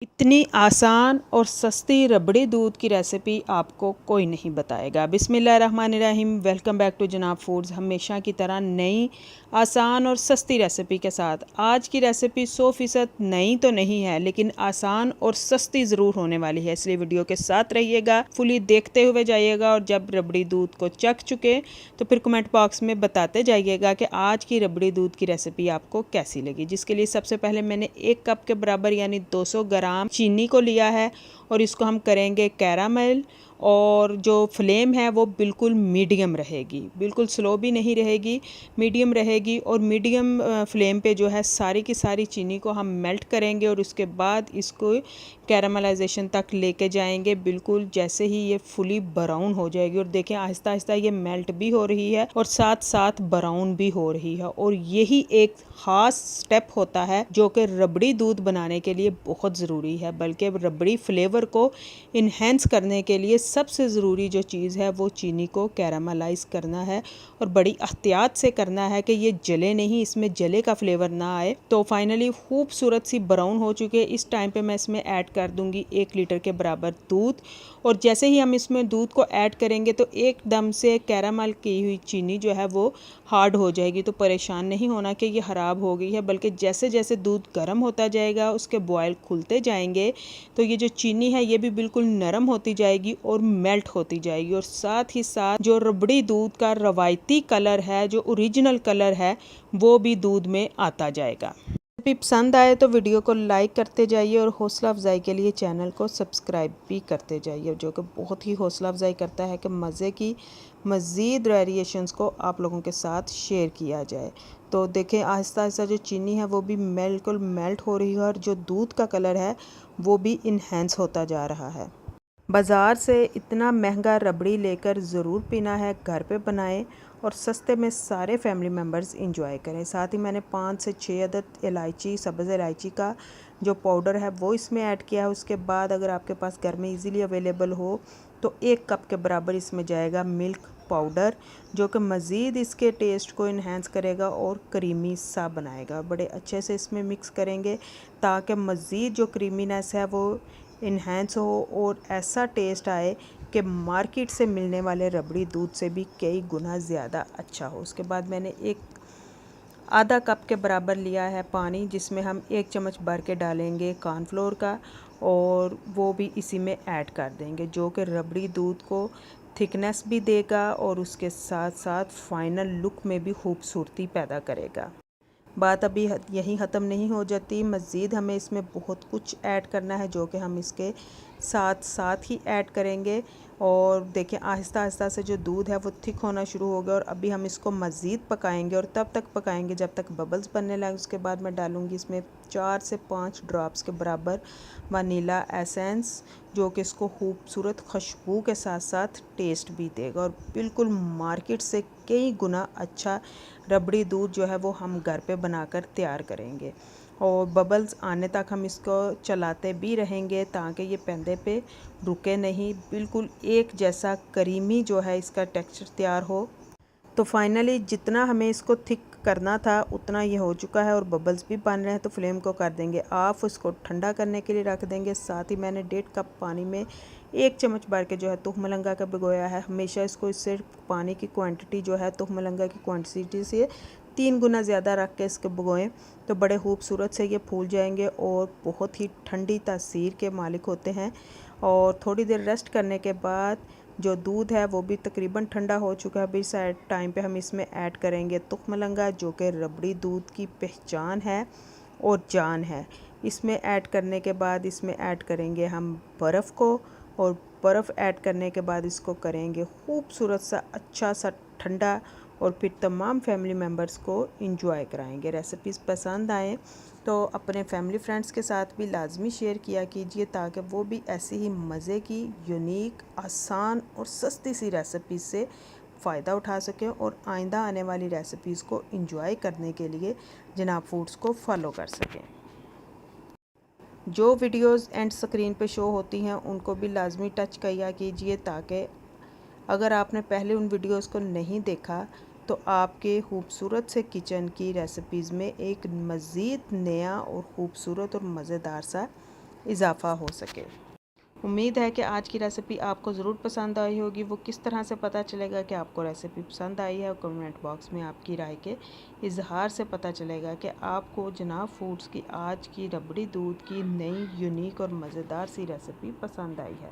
इतनी आसान और सस्ती रबड़ी दूध की रेसिपी आपको कोई नहीं बताएगा। बिस्मिल्लाहिर्रहमानिर्रहीम। वेलकम बैक टू जनाब फूड्स। हमेशा की तरह नई आसान और सस्ती रेसिपी के साथ आज की रेसिपी 100% नई तो नहीं है, लेकिन आसान और सस्ती ज़रूर होने वाली है, इसलिए वीडियो के साथ रहिएगा, फुली देखते हुए जाइएगा। और जब रबड़ी दूध को चख चुके तो फिर कमेंट बॉक्स में बताते जाइएगा कि आज की रबड़ी दूध की रेसिपी आपको कैसी लगी। जिसके लिए सबसे पहले मैंने 1 कप के बराबर यानी 200 ग्राम चीनी को लिया है और इसको हम करेंगे कैरामल। और जो फ्लेम है वो बिल्कुल मीडियम रहेगी, बिल्कुल स्लो भी नहीं रहेगी, मीडियम रहेगी। और मीडियम फ्लेम पे जो है सारी की सारी चीनी को हम मेल्ट करेंगे और उसके बाद इसको कैरामलाइजेशन तक लेके जाएंगे, बिल्कुल जैसे ही ये फुली ब्राउन हो जाएगी। और देखें आहिस्ता आहिस्ता ये मेल्ट भी हो रही है और साथ साथ ब्राउन भी हो रही है। और यही एक खास स्टेप होता है जो कि रबड़ी दूध बनाने के लिए बहुत ज़रूरी है, बल्कि रबड़ी फ्लेवर को इन्हेंस करने के लिए सबसे ज़रूरी जो चीज़ है वो चीनी को कैरामलाइज करना है। और बड़ी एहतियात से करना है कि ये जले नहीं, इसमें जले का फ्लेवर ना आए। तो फाइनली खूबसूरत सी ब्राउन हो चुके हैं। इस टाइम पे मैं इसमें ऐड कर दूंगी 1 लीटर के बराबर दूध। और जैसे ही हम इसमें दूध को ऐड करेंगे तो एकदम से कैरामल की हुई चीनी जो है वो हार्ड हो जाएगी। तो परेशान नहीं होना कि ये ख़राब हो गई है, बल्कि जैसे जैसे दूध गर्म होता जाएगा उसके बॉयल खुलते जाएंगे तो ये जो चीनी है ये भी बिल्कुल नरम होती जाएगी और मेल्ट होती जाएगी। और साथ ही साथ जो रबड़ी दूध का रवायती कलर है, जो ओरिजिनल कलर है, वो भी दूध में आता जाएगा। रेसिपी पसंद आए तो वीडियो को लाइक करते जाइए और हौसला अफजाई के लिए चैनल को सब्सक्राइब भी करते जाइए, जो कि बहुत ही हौसला अफजाई करता है कि मज़े की मज़ीद वेरिएशंस को आप लोगों के साथ शेयर किया जाए। तो देखें आहिस्ता आहिस्ता जो चीनी है वो भी बिल्कुल मेल्ट हो रही है और जो दूध का कलर है वो भी इन्हेंस होता जा रहा है। बाज़ार से इतना महंगा रबड़ी लेकर ज़रूर पीना है, घर पे बनाएं और सस्ते में सारे फैमिली मेम्बर्स इंजॉय करें। साथ ही मैंने 5 से 6 अदद इलायची, सब्ज़ इलायची का जो पाउडर है वो इसमें ऐड किया है। उसके बाद अगर आपके पास घर में इजीली अवेलेबल हो तो 1 कप के बराबर इसमें जाएगा मिल्क पाउडर, जो कि मज़ीद इसके टेस्ट को इन्हेंस करेगा और क्रीमी सा बनाएगा। बड़े अच्छे से इसमें मिक्स करेंगे ताकि मज़ीद जो क्रीमीनेस है वो इन्हेंस हो और ऐसा टेस्ट आए कि मार्केट से मिलने वाले रबड़ी दूध से भी कई गुना ज़्यादा अच्छा हो। उसके बाद मैंने एक आधा कप के बराबर लिया है पानी, जिसमें हम 1 चम्मच भर के डालेंगे कॉर्नफ्लोर का और वो भी इसी में ऐड कर देंगे, जो कि रबड़ी दूध को थिकनेस भी देगा और उसके साथ साथ फाइनल लुक में भी खूबसूरती पैदा करेगा। बात अभी यहीं ख़त्म नहीं हो जाती, मज़ीद हमें इसमें बहुत कुछ ऐड करना है जो कि हम इसके साथ साथ ही ऐड करेंगे। और देखिए आहिस्ता आहिस्ता से जो दूध है वो थिक होना शुरू हो गया और अभी हम इसको मज़ीद पकाएंगे और तब तक पकाएंगे जब तक बबल्स बनने लगे। उसके बाद मैं डालूँगी इसमें 4 से 5 ड्रॉप्स के बराबर वनीला एसेंस, जो कि इसको खूबसूरत खुशबू के साथ साथ टेस्ट भी देगा और बिल्कुल मार्केट से कई गुना अच्छा रबड़ी दूध जो है वो हम घर पे बनाकर तैयार करेंगे। और बबल्स आने तक हम इसको चलाते भी रहेंगे ताकि ये पैंदे पे रुके नहीं, बिल्कुल एक जैसा करीमी जो है इसका टेक्सचर तैयार हो। तो फाइनली जितना हमें इसको थिक करना था उतना ये हो चुका है और बबल्स भी बन रहे हैं। तो फ्लेम को कर देंगे ऑफ, उसको ठंडा करने के लिए रख देंगे। साथ ही मैंने 1.5 कप पानी में 1 चम्मच भर के जो है तुखमलंगा का भिगोया है। हमेशा इसको इससे पानी की क्वांटिटी जो है तुखमलंगा की क्वांटिटी से 3 गुना ज़्यादा रख के इसके भिगोएं तो बड़े खूबसूरत से ये फूल जाएंगे और बहुत ही ठंडी तासीर के मालिक होते हैं। और थोड़ी देर रेस्ट करने के बाद जो दूध है वो भी तकरीबन ठंडा हो चुका है। अभी साइड टाइम पे हम इसमें ऐड करेंगे तुखमलंगा, जो कि रबड़ी दूध की पहचान है और जान है। इसमें ऐड करने के बाद इसमें ऐड करेंगे हम बर्फ़ को और बर्फ़ ऐड करने के बाद इसको करेंगे खूबसूरत सा अच्छा सा ठंडा और फिर तमाम फैमिली मेम्बर्स को इंजॉय कराएंगे। रेसिपीज़ पसंद आएँ तो अपने फैमिली फ्रेंड्स के साथ भी लाजमी शेयर किया कीजिए ताकि वो भी ऐसी ही मज़े की यूनिक, आसान और सस्ती सी रेसिपीज़ से फ़ायदा उठा सकें और आइंदा आने वाली रेसिपीज़ को इंजॉय करने के लिए जनाब फूड्स को फॉलो कर सकें। जो वीडियोस एंड स्क्रीन पे शो होती हैं उनको भी लाजमी टच किया कीजिए ताकि अगर आपने पहले उन वीडियोस को नहीं देखा तो आपके खूबसूरत से किचन की रेसिपीज़ में एक मज़ीद नया और ख़ूबसूरत और मज़ेदार सा इजाफ़ा हो सके। उम्मीद है कि आज की रेसिपी आपको ज़रूर पसंद आई होगी। वो किस तरह से पता चलेगा कि आपको रेसिपी पसंद आई है, और कमेंट बॉक्स में आपकी राय के इजहार से पता चलेगा कि आपको जनाब फूड्स की आज की रबड़ी दूध की नई यूनिक और मज़ेदार सी रेसिपी पसंद आई है।